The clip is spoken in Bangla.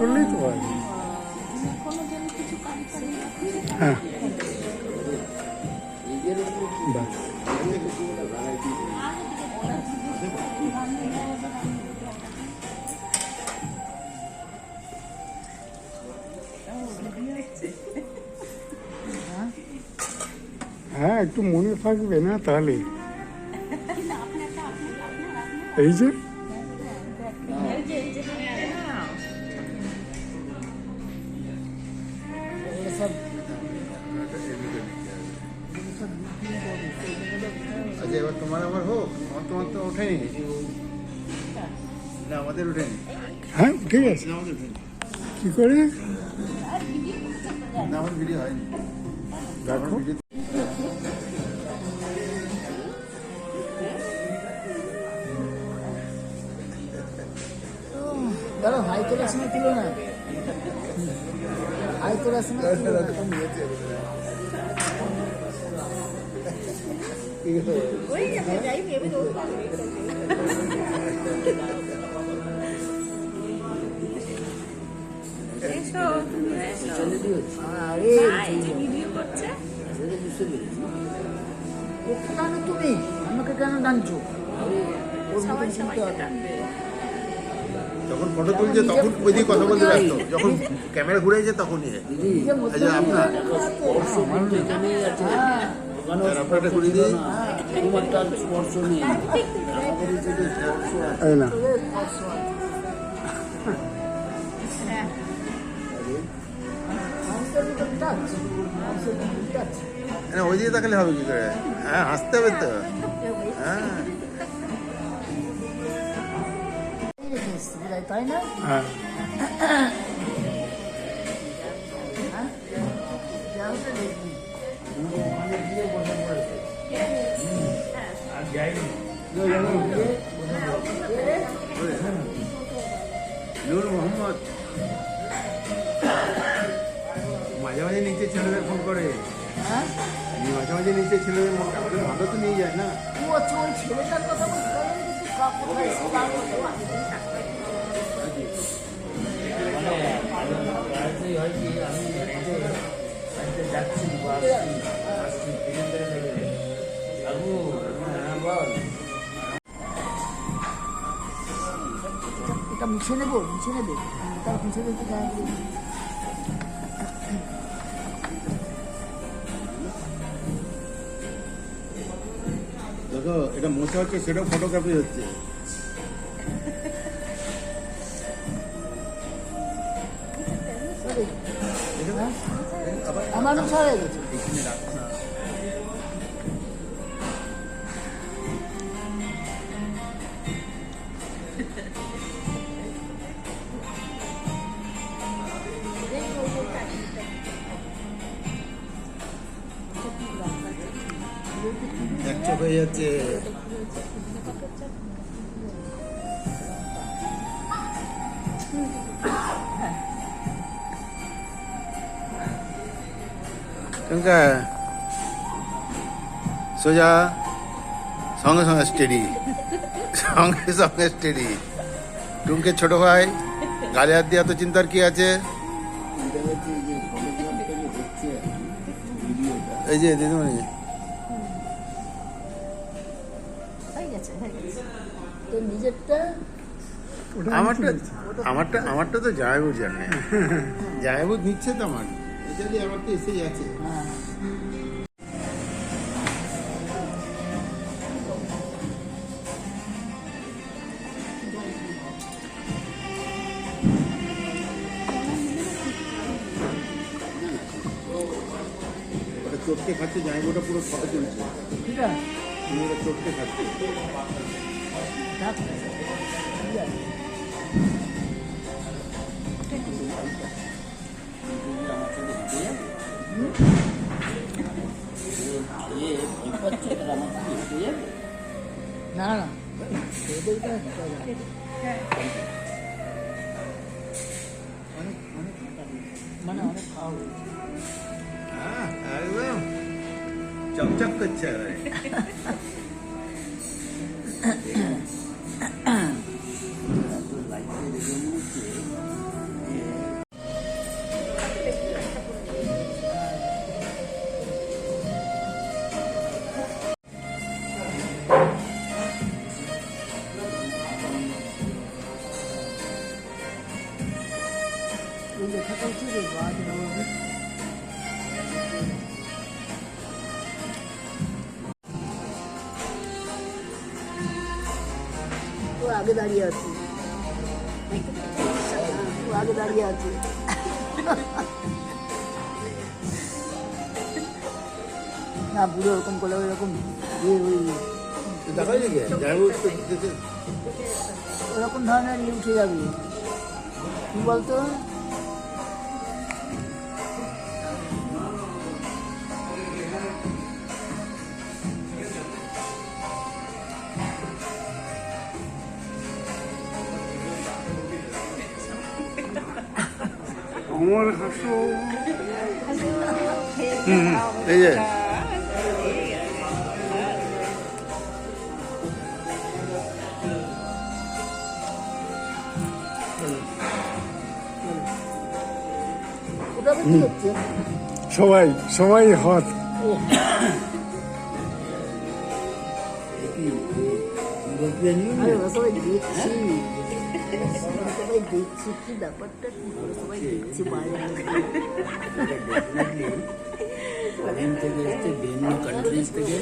করলেই তো হয়। হ্যাঁ, বাস। হ্যাঁ, একটু মনে থাকবে না তাহলে। এই যে আচ্ছা, এবার তোমার আমার হোক। তোমার তো ওঠেনি না, আমাদের ওঠেনি। হ্যাঁ, ঠিক আছে। আমাদের ওঠেনি কি করে না, আমার ভিডিও হয়নি। দেখো? দাদা হাই তোলার সময় তুলো না, হাই তোলার সময় তুলো না। ওকে কেন তুমি আমাকে কেন টানছো? ওর মতন শুনতে হবে। যখন ফটো তুলছে তখন ওই দিকে কথা বলতে ব্যস্ত, যখন ক্যামেরা ঘুরেছে তখনই আচ্ছা আপনার আপনারটা ঘুরে দিই। এই না, ওই দিকে তাকালে হবে কি করে? হ্যাঁ, হাসতে হবে তো। হ্যাঁ, তাই না? হ্যাঁ, নূর মোহাম্মদ মাঝে মাঝে নিচে ছেলেদের ফোন করে। হ্যাঁ, মাঝে মাঝে নিচে ছেলেদের ভালো তো নিয়ে যায় না। কি হচ্ছে ওই ছেলেটার কথা বলতে পারবেন কিন্তু কোথায় সে যাবো? এটা মুছে নেবো, মুছে নেবে, তার মুছে দিতে যায়। দেখো, এটা মোছা হচ্ছে, সেটাও ফটোগ্রাফি হচ্ছে। আমার মুছা হয়ে গেছে। এক চোখ হয়ে যাচ্ছে। সোজা সঙ্গে সঙ্গে স্টেডি, সঙ্গে সঙ্গে স্টেডি। টুমকে ছোট ভাই গালে হাত দিয়ে এত চিন্তার কি আছে? এই যে দিদিমণি, তো নিজেরটা আমারটা তো জায়বু জানে, জায়বু নিচ্ছে তো আমার, এটাই আমার তো এসেই আছে। চটকে খাচ্ছে, জায়গাটা পুরো ফটো তুলছে। ঠিক আছে, চটকে খাচ্ছে। না না মানে অনেক খাওয়া একদম চকচক করছে। এই লেখাটা হচ্ছে যে রাজ নবমী। ও আগে দাঁড়িয়ে আছে, ও আগে দাঁড়িয়ে আছে। না পুরো ওরকম করলে ওইরকম ওই দেখা যায় ওরকম ধরনের উঠে যাবে। কি বলতো আমার হাসো এই যে ওটা আবার কি হচ্ছে? সবাই সবাই হাত আরে ওরা সবাই দেখছি, সবাই দেখছি কি ব্যাপারটা, কি করে সবাই দেখছে বাইরে ফরেন থেকে এসছে, বিভিন্ন কান্ট্রিজ থেকে